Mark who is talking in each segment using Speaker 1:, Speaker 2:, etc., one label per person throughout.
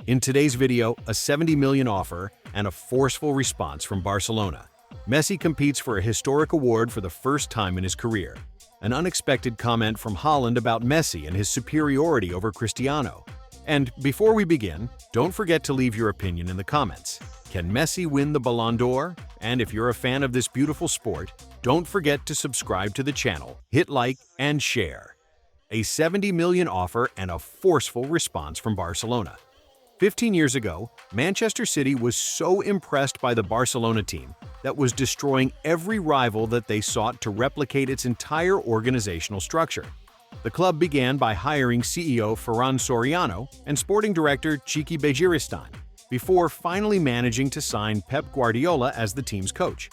Speaker 1: In today's video, a $70 million offer and a forceful response from Barcelona. Messi competes for a historic award for the first time in his career. An unexpected comment from Haaland about Messi and his superiority over Cristiano. And before we begin, don't forget to leave your opinion in the comments. Can Messi win the Ballon d'Or? And if you're a fan of this beautiful sport, don't forget to subscribe to the channel, hit like, and share. A $70 million offer and a forceful response from Barcelona. 15 years ago, Manchester City was so impressed by the Barcelona team that was destroying every rival that they sought to replicate its entire organizational structure. The club began by hiring CEO Ferran Soriano and sporting director Txiki Begiristain, before finally managing to sign Pep Guardiola as the team's coach.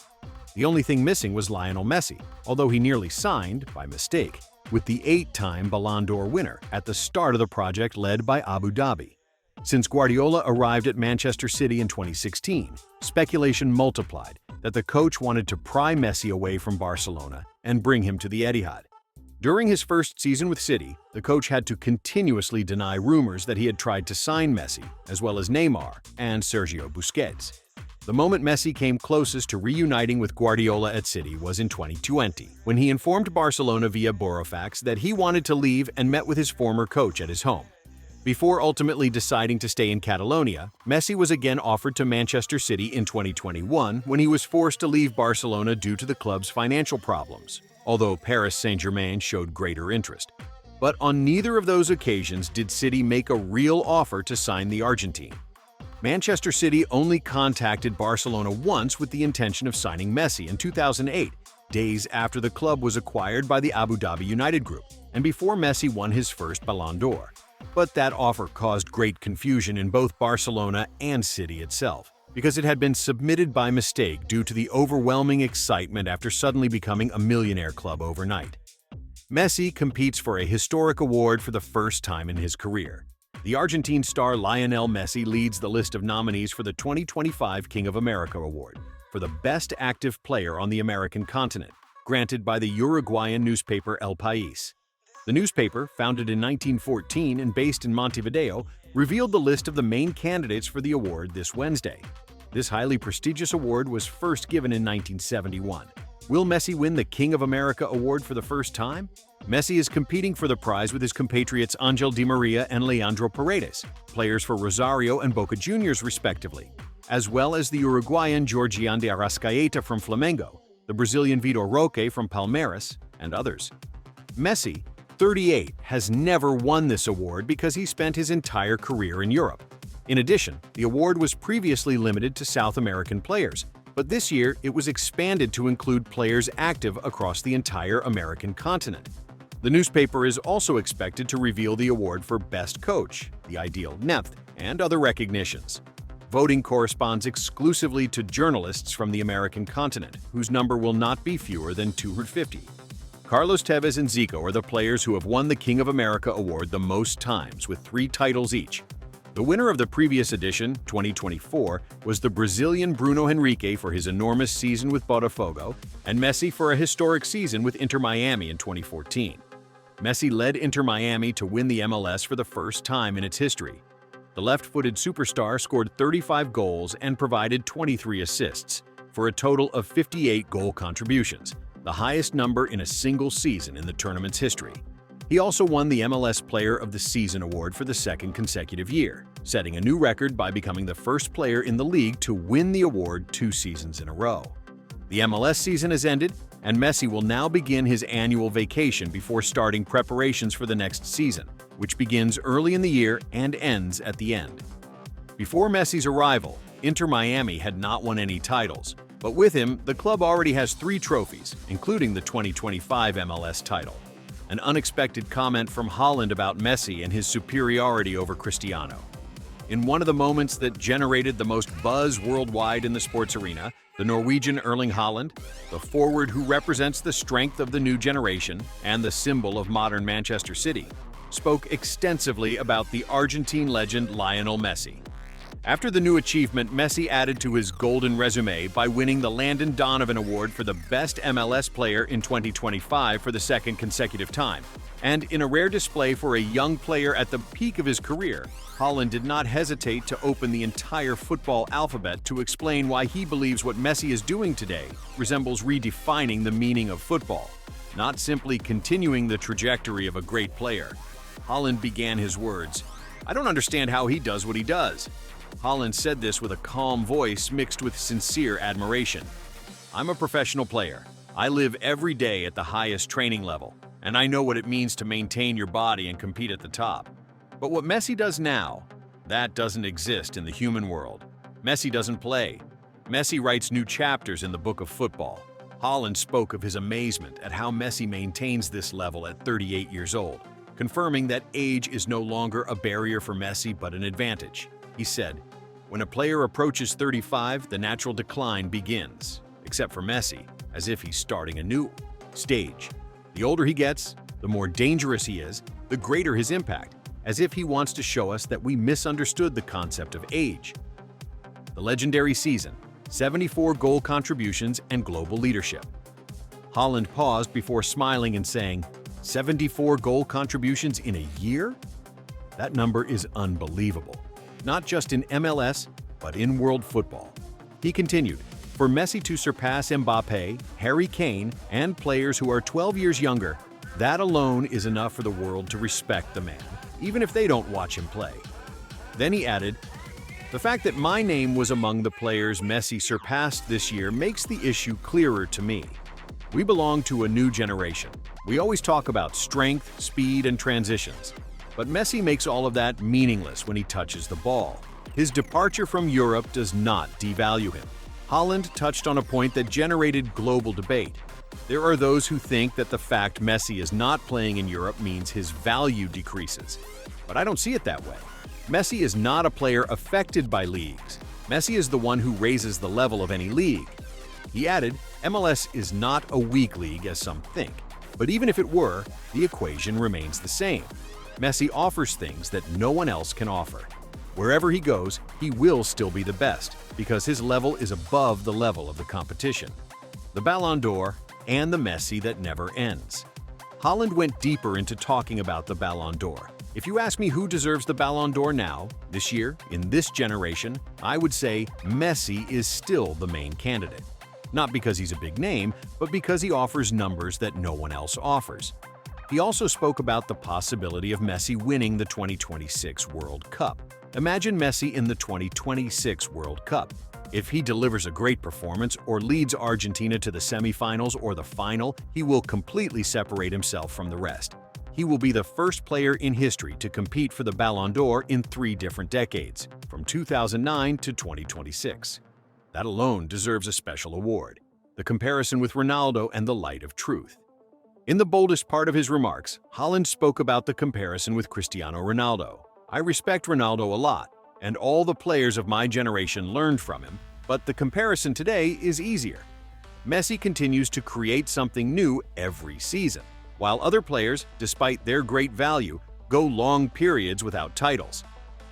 Speaker 1: The only thing missing was Lionel Messi, although he nearly signed, by mistake, with the 8-time Ballon d'Or winner at the start of the project led by Abu Dhabi. Since Guardiola arrived at Manchester City in 2016, speculation multiplied that the coach wanted to pry Messi away from Barcelona and bring him to the Etihad. During his first season with City, the coach had to continuously deny rumors that he had tried to sign Messi, as well as Neymar and Sergio Busquets. The moment Messi came closest to reuniting with Guardiola at City was in 2020, when he informed Barcelona via Burofax that he wanted to leave and met with his former coach at his home. Before ultimately deciding to stay in Catalonia, Messi was again offered to Manchester City in 2021 when he was forced to leave Barcelona due to the club's financial problems, although Paris Saint-Germain showed greater interest. But on neither of those occasions did City make a real offer to sign the Argentine. Manchester City only contacted Barcelona once with the intention of signing Messi in 2008, days after the club was acquired by the Abu Dhabi United Group, and before Messi won his first Ballon d'Or. But that offer caused great confusion in both Barcelona and City itself, because it had been submitted by mistake due to the overwhelming excitement after suddenly becoming a millionaire club overnight. Messi competes for a historic award for the first time in his career. The Argentine star Lionel Messi leads the list of nominees for the 2025 King of America Award for the best active player on the American continent, granted by the Uruguayan newspaper El País. The newspaper, founded in 1914 and based in Montevideo, revealed the list of the main candidates for the award this Wednesday. This highly prestigious award was first given in 1971. Will Messi win the King of America award for the first time? Messi is competing for the prize with his compatriots Angel Di Maria and Leandro Paredes, players for Rosario and Boca Juniors respectively, as well as the Uruguayan Georgian de Arrascaeta from Flamengo, the Brazilian Vitor Roque from Palmeiras, and others. Messi, 38, has never won this award because he spent his entire career in Europe. In addition, the award was previously limited to South American players, but this year it was expanded to include players active across the entire American continent. The newspaper is also expected to reveal the award for Best Coach, the ideal depth, and other recognitions. Voting corresponds exclusively to journalists from the American continent, whose number will not be fewer than 250. Carlos Tevez and Zico are the players who have won the King of America award the most times, with 3 titles each. The winner of the previous edition, 2024, was the Brazilian Bruno Henrique for his enormous season with Botafogo, and Messi for a historic season with Inter Miami in 2014. Messi led Inter Miami to win the MLS for the first time in its history. The left-footed superstar scored 35 goals and provided 23 assists, for a total of 58 goal contributions, the highest number in a single season in the tournament's history. He also won the MLS Player of the Season award for the second consecutive year, setting a new record by becoming the first player in the league to win the award 2 seasons in a row. The MLS season has ended, and Messi will now begin his annual vacation before starting preparations for the next season, which begins early in the year and ends at the end. Before Messi's arrival, Inter Miami had not won any titles, but with him, the club already has 3 trophies, including the 2025 MLS title. An unexpected comment from Haaland about Messi and his superiority over Cristiano. In one of the moments that generated the most buzz worldwide in the sports arena, the Norwegian Erling Haaland, the forward who represents the strength of the new generation and the symbol of modern Manchester City, spoke extensively about the Argentine legend Lionel Messi. After the new achievement, Messi added to his golden resume by winning the Landon Donovan Award for the best MLS player in 2025 for the second consecutive time, And in a rare display for a young player at the peak of his career, Haaland did not hesitate to open the entire football alphabet to explain why he believes what Messi is doing today resembles redefining the meaning of football, not simply continuing the trajectory of a great player. Haaland began his words, "I don't understand how he does what he does." Haaland said this with a calm voice mixed with sincere admiration. "I'm a professional player. I live every day at the highest training level, and I know what it means to maintain your body and compete at the top. But what Messi does now, that doesn't exist in the human world. Messi doesn't play. Messi writes new chapters in the book of football." Haaland spoke of his amazement at how Messi maintains this level at 38 years old, confirming that age is no longer a barrier for Messi but an advantage. He said, "When a player approaches 35, the natural decline begins, except for Messi, as if he's starting a new stage. The older he gets, the more dangerous he is, the greater his impact, as if he wants to show us that we misunderstood the concept of age." The legendary season, 74 goal contributions and global leadership. Haaland paused before smiling and saying, 74 goal contributions in a year? That number is unbelievable, not just in MLS, but in world football. He continued, "For Messi to surpass Mbappe, Harry Kane, and players who are 12 years younger, that alone is enough for the world to respect the man, even if they don't watch him play." Then he added, "The fact that my name was among the players Messi surpassed this year makes the issue clearer to me. We belong to a new generation. We always talk about strength, speed, and transitions. But Messi makes all of that meaningless when he touches the ball. His departure from Europe does not devalue him." Haaland touched on a point that generated global debate. There are those who think that the fact Messi is not playing in Europe means his value decreases. But I don't see it that way. Messi is not a player affected by leagues. Messi is the one who raises the level of any league. He added, "MLS is not a weak league as some think. But even if it were, the equation remains the same. Messi offers things that no one else can offer. Wherever he goes, he will still be the best, because his level is above the level of the competition." The Ballon d'Or and the Messi that never ends. Haaland went deeper into talking about the Ballon d'Or. "If you ask me who deserves the Ballon d'Or now, this year, in this generation, I would say Messi is still the main candidate. Not because he's a big name, but because he offers numbers that no one else offers." He also spoke about the possibility of Messi winning the 2026 World Cup. Imagine Messi in the 2026 World Cup. If he delivers a great performance or leads Argentina to the semifinals or the final, he will completely separate himself from the rest. He will be the first player in history to compete for the Ballon d'Or in 3 different decades, from 2009 to 2026. That alone deserves a special award. The comparison with Ronaldo and the light of truth. In the boldest part of his remarks, Haaland spoke about the comparison with Cristiano Ronaldo. "I respect Ronaldo a lot, and all the players of my generation learned from him, but the comparison today is easier. Messi continues to create something new every season, while other players, despite their great value, go long periods without titles."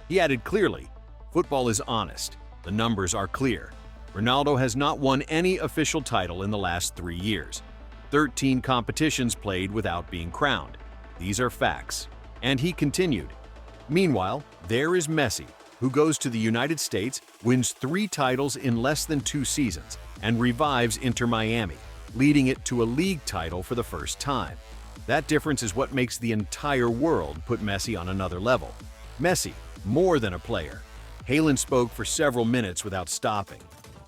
Speaker 1: He added clearly, "Football is honest. The numbers are clear. Ronaldo has not won any official title in the last 3 years. 13 competitions played without being crowned. These are facts." And he continued, "Meanwhile, there is Messi, who goes to the United States, wins 3 titles in less than 2 seasons, and revives Inter Miami, leading it to a league title for the first time. That difference is what makes the entire world put Messi on another level. Messi, more than a player." Haaland spoke for several minutes without stopping.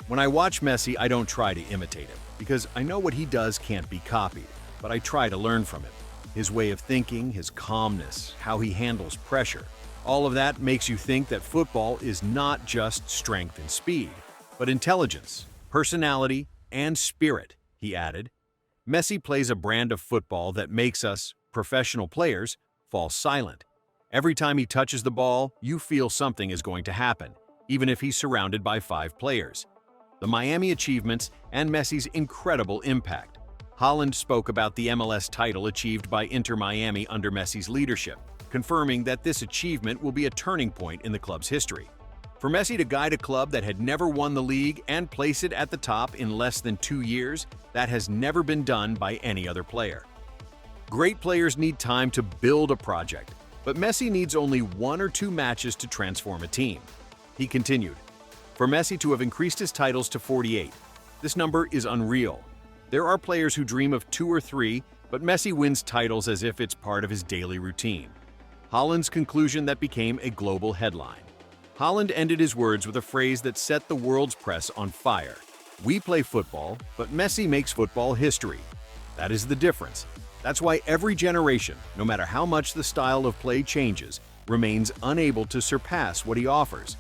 Speaker 1: "When I watch Messi, I don't try to imitate him, because I know what he does can't be copied, but I try to learn from him. His way of thinking, his calmness, how he handles pressure. All of that makes you think that football is not just strength and speed, but intelligence, personality, and spirit," he added. "Messi plays a brand of football that makes us, professional players, fall silent. Every time he touches the ball, you feel something is going to happen, even if he's surrounded by 5 players. The Miami achievements and Messi's incredible impact." Haaland spoke about the MLS title achieved by Inter Miami under Messi's leadership, confirming that this achievement will be a turning point in the club's history. For Messi to guide a club that had never won the league and place it at the top in less than 2 years, that has never been done by any other player. Great players need time to build a project, but Messi needs only 1 or 2 matches to transform a team. He continued, "For Messi to have increased his titles to 48, this number is unreal. There are players who dream of 2 or 3, but Messi wins titles as if it's part of his daily routine." Haaland's conclusion that became a global headline. Haaland ended his words with a phrase that set the world's press on fire. "We play football, but Messi makes football history." That is the difference. That's why every generation, no matter how much the style of play changes, remains unable to surpass what he offers.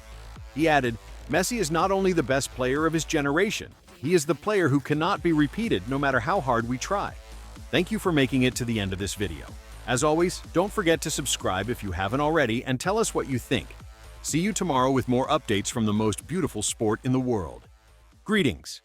Speaker 1: He added, "Messi is not only the best player of his generation, he is the player who cannot be repeated no matter how hard we try." Thank you for making it to the end of this video. As always, don't forget to subscribe if you haven't already and tell us what you think. See you tomorrow with more updates from the most beautiful sport in the world. Greetings!